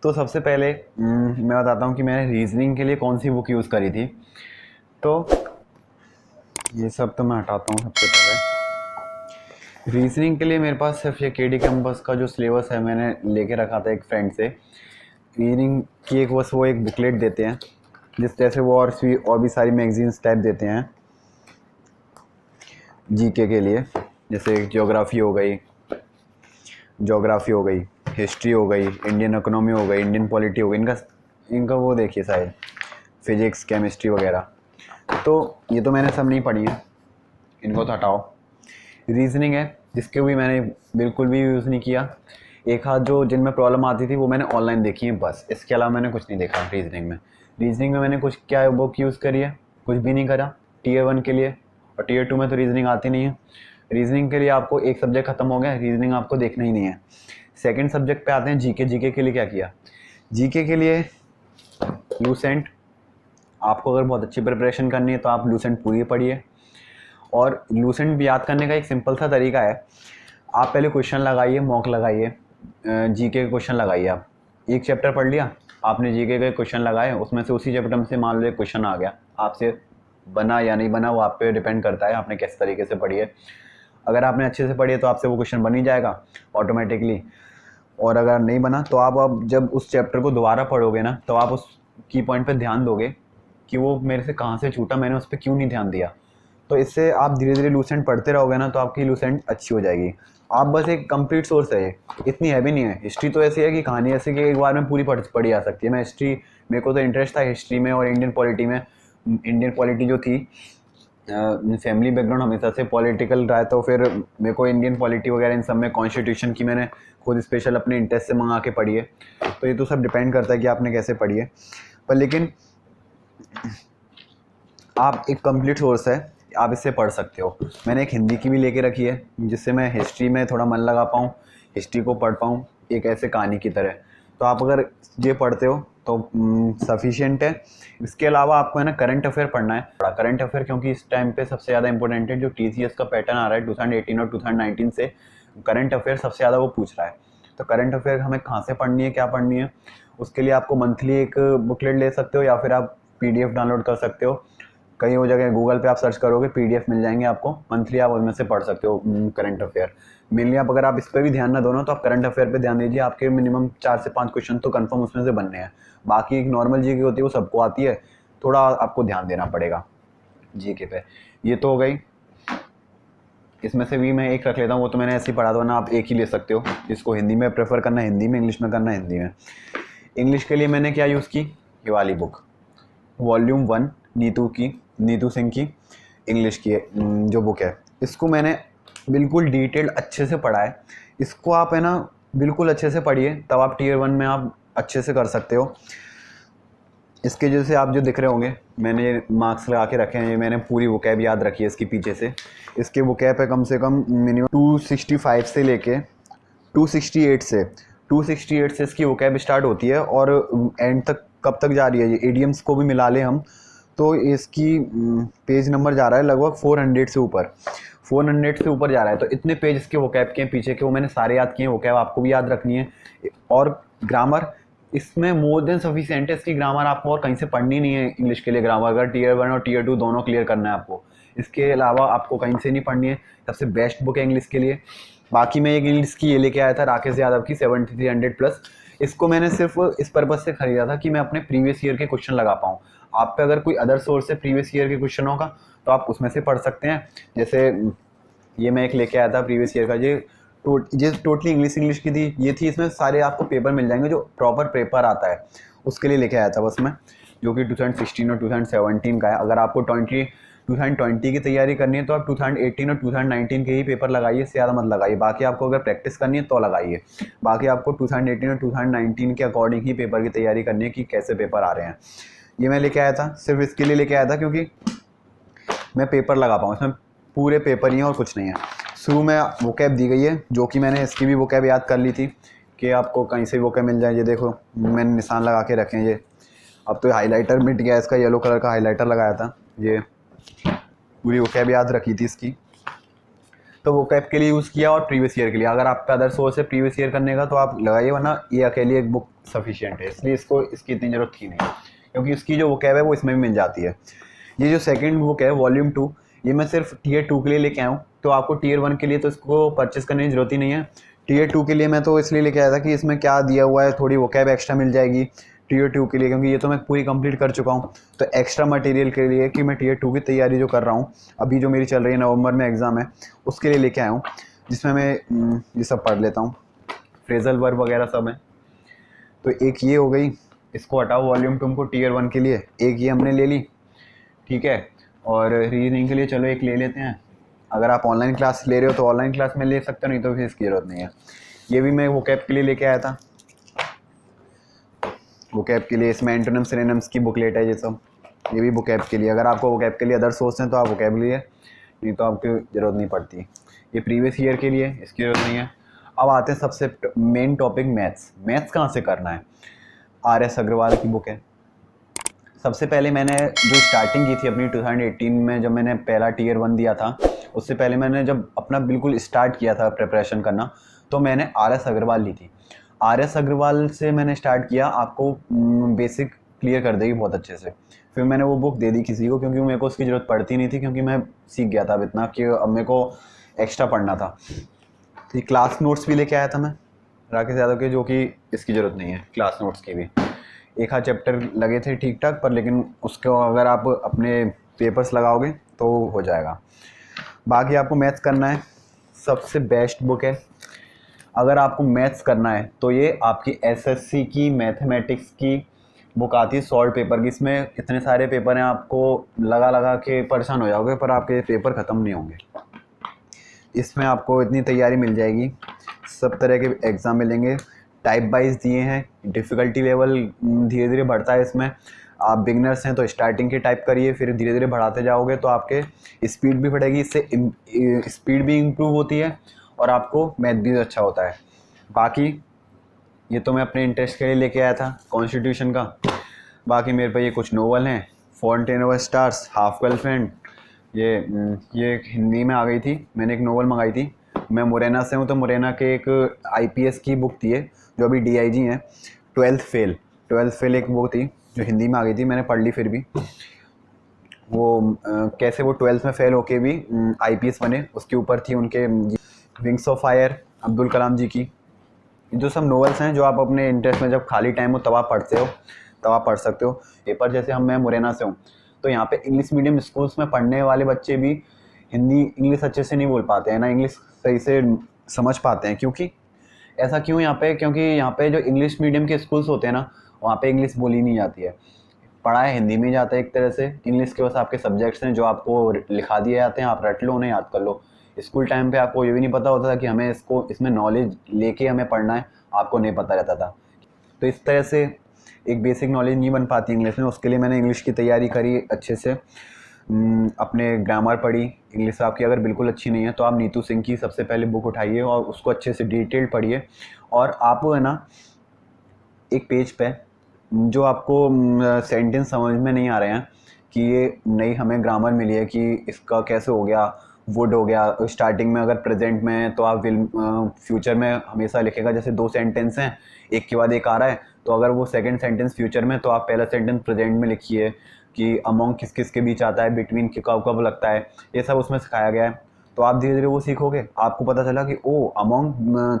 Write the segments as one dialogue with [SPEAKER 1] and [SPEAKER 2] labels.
[SPEAKER 1] तो सबसे पहले मैं बताता हूँ कि मैंने रीजनिंग के लिए कौन सी बुक यूज़ करी थी। तो ये सब तो मैं हटाता हूँ। सबसे पहले रीजनिंग के लिए मेरे पास सिर्फ ये केडी कैंपस का जो सिलेबस है मैंने लेके रखा था एक फ्रेंड से। रीजनिंग की एक वो एक बुकलेट देते हैं, जिस जैसे वो और भी सारी मैगजीन्स टाइप देते हैं जीके के लिए, जैसे ज्योग्राफी हो गई, हिस्ट्री हो गई, इंडियन इकोनॉमी हो गई, इंडियन पॉलिटी हो गई। इनका वो देखिए शायद फिजिक्स, केमिस्ट्री वगैरह। तो ये तो मैंने सब नहीं पढ़ी है, इनको तो हटाओ। रीजनिंग है जिसके भी मैंने बिल्कुल भी यूज़ नहीं किया। एक हाथ जो जिनमें प्रॉब्लम आती थी वो मैंने ऑनलाइन देखी है बस, इसके अलावा मैंने कुछ नहीं देखा रीजनिंग में मैंने कुछ क्या बुक यूज़ करी है, कुछ भी नहीं करा। टीयर 1 के लिए और टीयर 2 में तो रीजनिंग आती नहीं है। रीजनिंग के लिए आपको एक सब्जेक्ट ख़त्म हो गया, रीजनिंग आपको देखना ही नहीं है। सेकंड सब्जेक्ट पे आते हैं जीके। जीके के लिए क्या किया? जीके के लिए लूसेंट, आपको अगर बहुत अच्छी प्रिपरेशन करनी है तो आप लूसेंट पूरी पढ़िए। और लूसेंट याद करने का एक सिंपल सा तरीका है, आप पहले क्वेश्चन लगाइए, मॉक लगाइए, जीके के क्वेश्चन लगाइए। आप एक चैप्टर पढ़ लिया, आपने जीके के क्वेश्चन लगाए, उसमें से उसी चैप्टर में से मान लो एक क्वेश्चन आ गया, आपसे बना या नहीं बना वो आप पे डिपेंड करता है आपने किस तरीके से पढ़ी है। अगर आपने अच्छे से पढ़ी है तो आपसे वो क्वेश्चन बन ही जाएगा ऑटोमेटिकली। और अगर नहीं बना तो आप अब जब उस चैप्टर को दोबारा पढ़ोगे ना, तो आप उस की पॉइंट पे ध्यान दोगे कि वो मेरे से कहाँ से छूटा, मैंने उस पर क्यों नहीं ध्यान दिया। तो इससे आप धीरे धीरे लूसेंट पढ़ते रहोगे ना, तो आपकी लूसेंट अच्छी हो जाएगी। आप बस एक कंप्लीट सोर्स है, ये इतनी हैवी नहीं है। हिस्ट्री तो ऐसी है कि कहानी ऐसी कि एक बार में पूरी पढ़ी जा सकती है। मैं हिस्ट्री, मेरे को तो इंटरेस्ट था हिस्ट्री में और इंडियन पॉलिटी में। इंडियन पॉलिटी जो थी, फैमिली बैकग्राउंड हमेशा से पॉलिटिकल रहा है, तो फिर मेरे को इंडियन पॉलिटी वगैरह इन सब में कॉन्स्टिट्यूशन की मैंने खुद स्पेशल अपने इंटरेस्ट से मंगा के पढ़ी है। तो ये तो सब डिपेंड करता है कि आपने कैसे पढ़ी है। पर लेकिन आप एक कंप्लीट सोर्स है, आप इससे पढ़ सकते हो। मैंने एक हिंदी की भी लेके रखी है जिससे मैं हिस्ट्री में थोड़ा मन लगा पाऊँ, हिस्ट्री को पढ़ पाऊँ एक ऐसे कहानी की तरह। तो आप अगर ये पढ़ते हो तो सफिशिएंट है। इसके अलावा आपको है ना करंट अफेयर पढ़ना है, करंट अफेयर, क्योंकि इस टाइम पे सबसे ज़्यादा इंपॉर्टेंट है। जो टीसीएस का पैटर्न आ रहा है 2018 और 2019 से, करंट अफेयर सबसे ज़्यादा वो पूछ रहा है। तो करंट अफेयर हमें कहाँ से पढ़नी है, क्या पढ़नी है, उसके लिए आपको मंथली एक बुकलेट ले सकते हो या फिर आप पीडीएफ डाउनलोड कर सकते हो। कहीं वो जगह गूगल पे आप सर्च करोगे पीडीएफ मिल जाएंगे आपको, मंथली आप उसमें से पढ़ सकते हो करंट अफेयर। मेनली आप अगर आप इस पर भी ध्यान ना दो ना, तो आप करंट अफेयर पे ध्यान दीजिए, आपके मिनिमम 4 से 5 क्वेश्चन तो कंफर्म उसमें से बनने हैं। बाकी एक नॉर्मल जीके होती है वो सबको आती है, थोड़ा आपको ध्यान देना पड़ेगा जीके पे। ये तो हो गई। इसमें से भी मैं एक रख लेता हूँ, वो तो मैंने ऐसे ही पढ़ा था ना, आप एक ही ले सकते हो। जिसको हिंदी में प्रेफर करना है हिंदी में, इंग्लिश में करना है हिंदी में। इंग्लिश के लिए मैंने क्या यूज़ की, ये वाली बुक वॉल्यूम 1 नीतू सिंह की इंग्लिश की जो बुक है, इसको मैंने बिल्कुल डिटेल्ड अच्छे से पढ़ा है। इसको आप है ना बिल्कुल अच्छे से पढ़िए, तब आप टीयर 1 में आप अच्छे से कर सकते हो। इसके जैसे आप जो दिख रहे होंगे मैंने मार्क्स लगा के रखे हैं, ये मैंने पूरी वोकैब याद रखी है इसके पीछे से। इसके वोकैब है कम से कम मिनिमम 265 से लेके 268 से इसकी वोकैब स्टार्ट होती है और एंड तक कब तक जा रही है, ये एडियम्स को भी मिला ले हम तो इसकी पेज नंबर जा रहा है लगभग 400 से ऊपर, 400 से ऊपर जा रहा है। तो इतने पेज इसके वोकैब के पीछे के वो मैंने सारे याद किए हैं। वोकैब आपको भी याद रखनी है। और ग्रामर इसमें मोर देन सफिशिएंट है। इसकी ग्रामर आपको और कहीं से पढ़नी नहीं है। इंग्लिश के लिए ग्रामर अगर टीयर 1 और टीयर 2 दोनों क्लियर करना है आपको, इसके अलावा आपको कहीं से नहीं पढ़नी है। सबसे बेस्ट बुक है इंग्लिश के लिए। बाकी मैं एक इंग्लिश की ये लेके आया था राकेश यादव की 7300 प्लस। इसको मैंने सिर्फ इस पर्पज़ से ख़रीदा था कि मैं अपने प्रीवियस ईयर के क्वेश्चन लगा पाऊँ। आप पे अगर कोई अदर सोर्स है प्रीवियस ईयर के क्वेश्चनों का तो आप उसमें से पढ़ सकते हैं। जैसे ये मैं एक लेके आया था प्रीवियस ईयर का, ये टोटली इंग्लिश की थी। ये थी, इसमें सारे आपको पेपर मिल जाएंगे जो प्रॉपर पेपर आता है, उसके लिए लेके आया था बस मैं, जो कि 2016 और 2017 का है। अगर आपको 2020 की तैयारी करनी है तो आप 2018 और 2019 के ही पेपर लगाइए, इससे ज़्यादा मत लगाइए। बाकी आपको अगर प्रैक्टिस करनी है तो लगाइए। बाकी आपको 2018 और 2019 के अकॉर्डिंग ही पेपर की तैयारी करनी है कि कैसे पेपर आ रहे हैं। ये मैं लेके आया था, सिर्फ इसके लिए लेके आया था क्योंकि मैं पेपर लगा पाऊँ। इसमें पूरे पेपर ही हैं और कुछ नहीं है। शुरू में वोकैब दी गई है जो कि मैंने इसकी भी वोकैब याद कर ली थी कि आपको कहीं से वोकैब मिल जाए। ये देखो मैंने निशान लगा के रखे हैं ये। अब तो हाइलाइटर मिट गया, इसका येलो कलर का हाइलाइटर लगाया था। ये पूरी वोकैब याद रखी थी इसकी। तो वो कैप के लिए यूज़ किया और प्रीवियस ईयर के लिए। अगर आपका अदर सोर्स है प्रीवियस ईयर करने का तो आप लगाइए, वरना ये अकेली एक बुक सफिशिएंट है, इसलिए इसकी इतनी ज़रूरत थी नहीं, क्योंकि इसकी जो वो कैब है वो इसमें भी मिल जाती है। ये जो सेकंड बुक है वॉल्यूम 2, ये मैं सिर्फ टीयर 2 के लिए लेके आया हूँ। तो आपको टीयर 1 के लिए तो इसको परचेस करने की ज़रूरत ही नहीं है। टीयर 2 के लिए मैं तो इसलिए लेके आया था कि इसमें क्या दिया हुआ है, थोड़ी वो कैब एक्स्ट्रा मिल जाएगी टीयर 2 के लिए, क्योंकि ये तो मैं पूरी कंप्लीट कर चुका हूँ। तो एक्स्ट्रा मटेरियल के लिए कि मैं टीयर 2 की तैयारी जो कर रहा हूँ, अभी जो मेरी चल रही है, नवंबर में एग्ज़ाम है, उसके लिए लेके आया हूँ, जिसमें मैं ये सब पढ़ लेता हूँ, फ्रेजल वर्ब वगैरह सब है। तो एक ये हो गई, इसको हटाओ वॉल्यूम 2 को टीयर 1 के लिए, एक ये हमने ले ली, ठीक है। और रीजनिंग के लिए चलो एक ले लेते हैं। अगर आप ऑनलाइन क्लास ले रहे हो तो ऑनलाइन क्लास में ले सकते हो, नहीं तो फिर इसकी ज़रूरत नहीं है। ये भी मैं वो कैब के लिए लेके आया था, वो कैब के लिए। इसमें एंटोनिम सिनोनिम्स की बुकलेट है ये सब, ये भी बुक कैब के लिए। अगर आपको वो कैब के लिए अदर सोर्स हैं तो आप वो कैब लिए, नहीं तो आपकी ज़रूरत नहीं पड़ती। ये प्रीवियस ईयर के लिए, इसकी ज़रूरत नहीं है। अब आते हैं सबसे मेन टॉपिक, मैथ्स। मैथ्स कहाँ से करना है? RS अग्रवाल की बुक है। सबसे पहले मैंने जो स्टार्टिंग की थी अपनी 2018 में, जब मैंने पहला टीयर 1 दिया था, उससे पहले मैंने जब अपना बिल्कुल स्टार्ट किया था प्रिपरेशन करना, तो मैंने RS अग्रवाल ली थी। RS अग्रवाल से मैंने स्टार्ट किया, आपको बेसिक क्लियर कर देगी बहुत अच्छे से। फिर मैंने वो बुक दे दी किसी को, क्योंकि मेरे को उसकी ज़रूरत पड़ती नहीं थी, क्योंकि मैं सीख गया था अब इतना कि अब मेरे को एक्स्ट्रा पढ़ना था। तो क्लास नोट्स भी लेके आया था मैं राकेश यादव के, जो कि इसकी ज़रूरत नहीं है क्लास नोट्स की भी। एक आध चैप्टर लगे थे ठीक ठाक, पर लेकिन उसको अगर आप अपने पेपर्स लगाओगे तो हो जाएगा। बाकी आपको मैथ्स करना है, सबसे बेस्ट बुक है। अगर आपको मैथ्स करना है तो ये आपकी SSC की मैथमेटिक्स की बुक आती है, सॉल्व पेपर की। इसमें इतने सारे पेपर हैं, आपको लगा लगा के परेशान हो जाओगे, पर आपके पेपर ख़त्म नहीं होंगे। इसमें आपको इतनी तैयारी मिल जाएगी, सब तरह के एग्ज़ाम मिलेंगे, टाइप वाइज दिए हैं, डिफ़िकल्टी लेवल धीरे धीरे बढ़ता है इसमें। आप बिगनर्स हैं तो स्टार्टिंग के टाइप करिए, फिर धीरे धीरे बढ़ाते जाओगे तो आपके स्पीड भी बढ़ेगी, इससे स्पीड भी इम्प्रूव होती है और आपको मैथ भी अच्छा होता है। बाकी ये तो मैं अपने इंटरेस्ट के लिए लेके आया था कॉन्स्टिट्यूशन का। बाकी मेरे पे ये कुछ नोवेल हैं, fountain of stars, half girlfriend, ये हिंदी में आ गई थी, मैंने एक नोवेल मंगाई थी। मैं मुरैना से हूँ, तो मुरैना के एक IPS की बुक थी जो अभी DIG हैं, 12th फेल एक बुक थी जो हिंदी में आ गई थी, मैंने पढ़ ली। फिर भी वो कैसे वो 12th में फेल होके भी IPS बने, उसके ऊपर थी उनके wings of fire, Abdul Kalam जी की। जो सब नोवेल्स हैं जो आप अपने इंटरेस्ट में जब खाली टाइम हो तब आप पढ़ते हो, तब आप पढ़ सकते हो। पेपर जैसे मैं मुरैना से हूँ, तो यहाँ पे इंग्लिश मीडियम स्कूल्स में पढ़ने वाले बच्चे भी हिंदी इंग्लिश अच्छे से नहीं बोल पाते हैं ना, इंग्लिश सही से समझ पाते हैं। क्योंकि ऐसा क्यों यहाँ पे? क्योंकि यहाँ पे जो इंग्लिश मीडियम के स्कूल्स होते हैं ना, वहाँ पे इंग्लिश बोली नहीं जाती है, पढ़ाया हिंदी में जाता है एक तरह से। इंग्लिश के बस आपके सब्जेक्ट्स हैं जो आपको लिखा दिए जाते हैं, आप रट लो, उन्हें याद कर लो। स्कूल टाइम पे आपको ये भी नहीं पता होता था कि हमें इसमें नॉलेज लेके हमें पढ़ना है, आपको नहीं पता रहता था। तो इस तरह से एक बेसिक नॉलेज नहीं बन पाती इंग्लिश में। उसके लिए मैंने इंग्लिश की तैयारी करी अच्छे से, अपने ग्रामर पढ़ी। इंग्लिश आपकी अगर बिल्कुल अच्छी नहीं है तो आप नीतू सिंह की सबसे पहले बुक उठाइए और उसको अच्छे से डिटेल्ड पढ़िए। और आप है ना एक पेज पे जो आपको सेंटेंस समझ में नहीं आ रहे हैं कि ये नई हमें ग्रामर मिली है कि इसका कैसे हो गया, वुड हो गया, स्टार्टिंग में अगर प्रेजेंट में है तो आप विल फ्यूचर में हमेशा लिखेगा। जैसे 2 सेंटेंस हैं, एक के बाद एक आ रहा है, तो अगर वो सेकंड सेंटेंस फ्यूचर में, तो आप पहला सेंटेंस प्रेजेंट में लिखिए कि अमोंग किस किस के बीच आता है, बिटवीन कब कब लगता है, ये सब उसमें सिखाया गया है। तो आप धीरे धीरे वो सीखोगे, आपको पता चला कि ओ अमोंग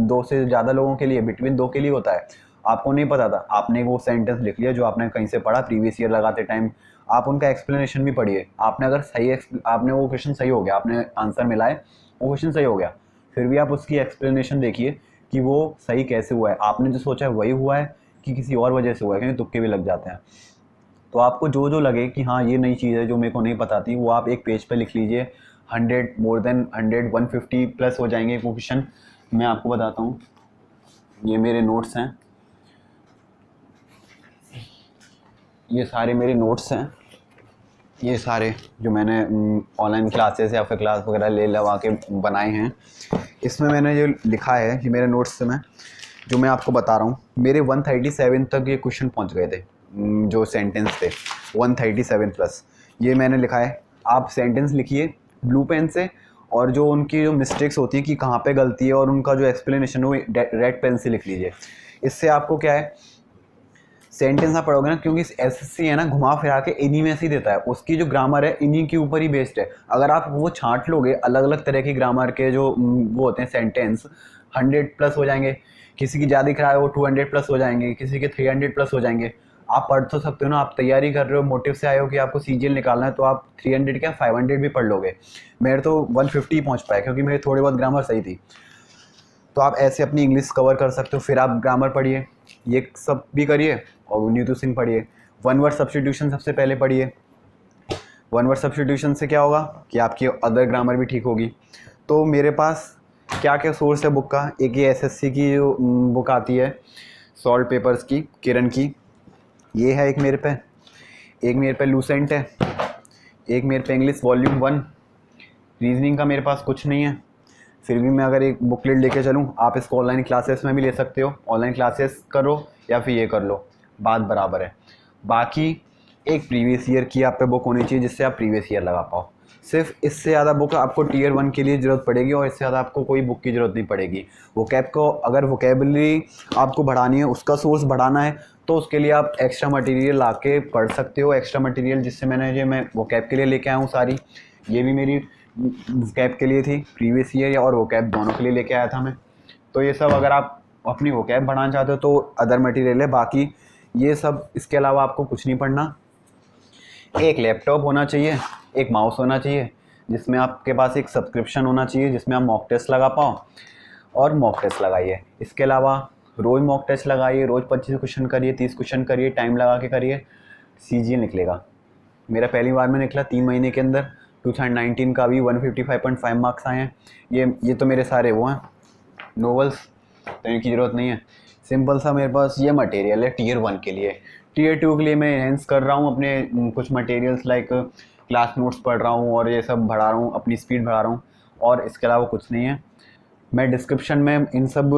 [SPEAKER 1] 2 से ज़्यादा लोगों के लिए, बिटवीन 2 के लिए होता है। आपको नहीं पता था, आपने वो सेंटेंस लिख लिया जो आपने कहीं से पढ़ा प्रीवियस ईयर लगाते टाइम। आप उनका एक्सप्लेनेशन भी पढ़िए। आपने अगर आपने वो क्वेश्चन सही हो गया, आपने आंसर मिलाए, वो क्वेश्चन सही हो गया, फिर भी आप उसकी एक्सप्लेनेशन देखिए कि वो सही कैसे हुआ है, आपने जो सोचा है वही हुआ है कि किसी और वजह से हुआ है, क्योंकि तुक्के भी लग जाते हैं। तो आपको जो जो लगे कि हाँ ये नई चीज़ है जो मेरे को नहीं पता थी, वो आप एक पेज पे लिख लीजिए। 100 मोर देन 100 150 प्लस हो जाएंगे वो क्वेश्चन। मैं आपको बताता हूँ, ये मेरे नोट्स हैं, ये सारे मेरे नोट्स हैं, ये सारे जो मैंने ऑनलाइन क्लासेस या फिर क्लास वगैरह ले लगा के बनाए हैं। इसमें मैंने जो लिखा है कि मेरे नोट्स से जो मैं आपको बता रहा हूँ, मेरे 137 तक ये क्वेश्चन पहुँच गए थे, जो सेंटेंस थे 137 प्लस। ये मैंने लिखा है, आप सेंटेंस लिखिए ब्लू पेन से और जो उनकी जो मिस्टेक्स होती है कि कहाँ पे गलती है और उनका जो एक्सप्लेनेशन वो रेड पेन से लिख लीजिए। इससे आपको क्या है, सेंटेंस आप पढ़ोगे ना, क्योंकि एसएससी है ना घुमा फिरा के इन्हीं में से ही देता है, उसकी जो ग्रामर है इन्हीं के ऊपर ही बेस्ड है। अगर आप वो छांट लोगे अलग अलग तरह की ग्रामर के जो वो होते हैं सेंटेंस, 100+ हो जाएंगे, किसी की ज़्यादा खराब है वो 200+ हो जाएंगे, किसी के 300+ हो जाएंगे। आप पढ़ तो सकते हो ना, आप तैयारी कर रहे हो, मोटिव से आए हो कि आपको सीजीएल निकालना है, तो आप 300 क्या 500 भी पढ़ लोगे। मेरे तो 150 ही पहुँच पाए क्योंकि मेरी थोड़ी बहुत ग्रामर सही थी। तो आप ऐसे अपनी इंग्लिश कवर कर सकते हो। फिर आप ग्रामर पढ़िए, ये सब भी करिए, और नीतू सिंह पढ़िए। वन वर्ड सब्स्टिट्यूशन सबसे पहले पढ़िए। वन वर्ड सब्स्टिट्यूशन से क्या होगा कि आपकी अदर ग्रामर भी ठीक होगी। तो मेरे पास क्या क्या सोर्स है बुक का, एक ये एसएससी की जो बुक आती है सॉल्ट पेपर्स की, किरण की, ये है एक मेरे पे लूसेंट है, एक मेरे पे इंग्लिश वॉल्यूम 1। रीजनिंग का मेरे पास कुछ नहीं है, फिर भी मैं अगर एक बुकलेट लेके चलूँ, आप इसको ऑनलाइन क्लासेस में भी ले सकते हो, ऑनलाइन क्लासेस करो या फिर ये कर लो, बात बराबर है। बाकी एक प्रीवियस ईयर की आप पे बुक होनी चाहिए जिससे आप प्रीवियस ईयर लगा पाओ। सिर्फ इससे ज़्यादा बुक आपको टीयर 1 के लिए ज़रूरत पड़ेगी, और इससे ज़्यादा आपको कोई बुक की ज़रूरत नहीं पड़ेगी। वोकैब को अगर वोकेबलरी आपको बढ़ानी है, उसका सोर्स बढ़ाना है, तो उसके लिए आप एक्स्ट्रा मटेरियल ला के पढ़ सकते हो। एक्स्ट्रा मटेरियल जिससे मैं वोकैब के लिए लेके आया हूँ सारी, ये भी मेरी वोकैब के लिए थी, प्रीवियस ईयर और वोकैब दोनों के लिए लेके आया था मैं। तो ये सब अगर आप अपनी वोकैब बढ़ाना चाहते हो तो अदर मटेरियल है। बाकी ये सब, इसके अलावा आपको कुछ नहीं पढ़ना। एक लैपटॉप होना चाहिए, एक माउस होना चाहिए, जिसमें आपके पास एक सब्सक्रिप्शन होना चाहिए जिसमें आप मॉक टेस्ट लगा पाओ, और मॉक टेस्ट लगाइए। इसके अलावा रोज़ मॉक टेस्ट लगाइए, रोज़ 25 क्वेश्चन करिए, 30 क्वेश्चन करिए, टाइम लगा के करिए, सीजीएल निकलेगा। मेरा पहली बार में निकला 3 महीने के अंदर। 2019 का भी 155.5 मार्क्स आए हैं। ये तो मेरे सारे वो हैं नोवेल्स, तो इनकी ज़रूरत नहीं है। सिंपल सा मेरे पास ये मटेरियल है टीयर 1 के लिए। टीयर 2 के लिए मैं एनहेंस कर रहा हूँ अपने कुछ मटेरियल्स, लाइक क्लास नोट्स पढ़ रहा हूँ और ये सब बढ़ा रहा हूँ, अपनी स्पीड बढ़ा रहा हूँ, और इसके अलावा कुछ नहीं है। मैं डिस्क्रिप्शन में इन सब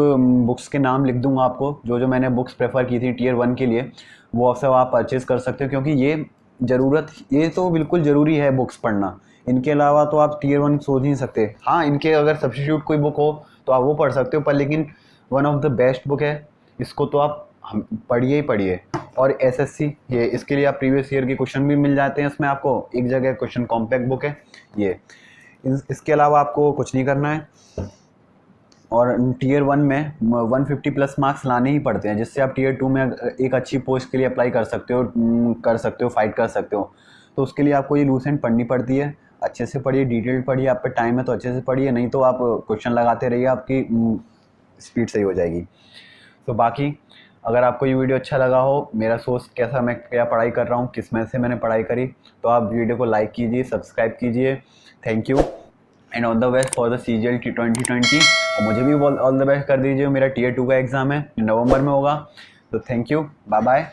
[SPEAKER 1] बुक्स के नाम लिख दूंगा आपको, जो मैंने बुक्स प्रेफर की थी टीयर 1 के लिए, वो सब आप परचेज़ कर सकते हो, क्योंकि ये तो बिल्कुल ज़रूरी है बुक्स पढ़ना। इनके अलावा तो आप टीयर 1 सोच नहीं सकते। हाँ, इनके अगर सब्स्टिट्यूट कोई बुक हो तो आप वो पढ़ सकते हो, पर लेकिन one of the best book है, इसको तो आप पढ़िए ही पढ़िए। और एसएससी, ये इसके लिए आप प्रीवियस ईयर के क्वेश्चन भी मिल जाते हैं इसमें आपको, एक जगह क्वेश्चन कॉम्पैक्ट बुक है ये। इसके अलावा आपको कुछ नहीं करना है। और टीयर 1 में 150+ मार्क्स लाने ही पड़ते हैं, जिससे आप टीयर 2 में एक अच्छी पोस्ट के लिए अप्लाई कर सकते हो, फाइट कर सकते हो। तो उसके लिए आपको ये लूसेंट पढ़नी पड़ती है। अच्छे से पढ़िए, डिटेल्ड पढ़िए, आप पे टाइम है तो अच्छे से पढ़िए, नहीं तो आप क्वेश्चन लगाते रहिए, आपकी स्पीड सही हो जाएगी। तो बाकी अगर आपको ये वीडियो अच्छा लगा हो, मेरा सोच कैसा, मैं क्या पढ़ाई कर रहा हूँ, किस में से मैंने पढ़ाई करी, तो आप वीडियो को लाइक कीजिए, सब्सक्राइब कीजिए। Thank you and all the best for the CGL 2020। और मुझे भी ऑल द बेस्ट कर दीजिए, मेरा टीयर 2 का एग्ज़ाम है, नवंबर में होगा। तो थैंक यू, बाय बाय।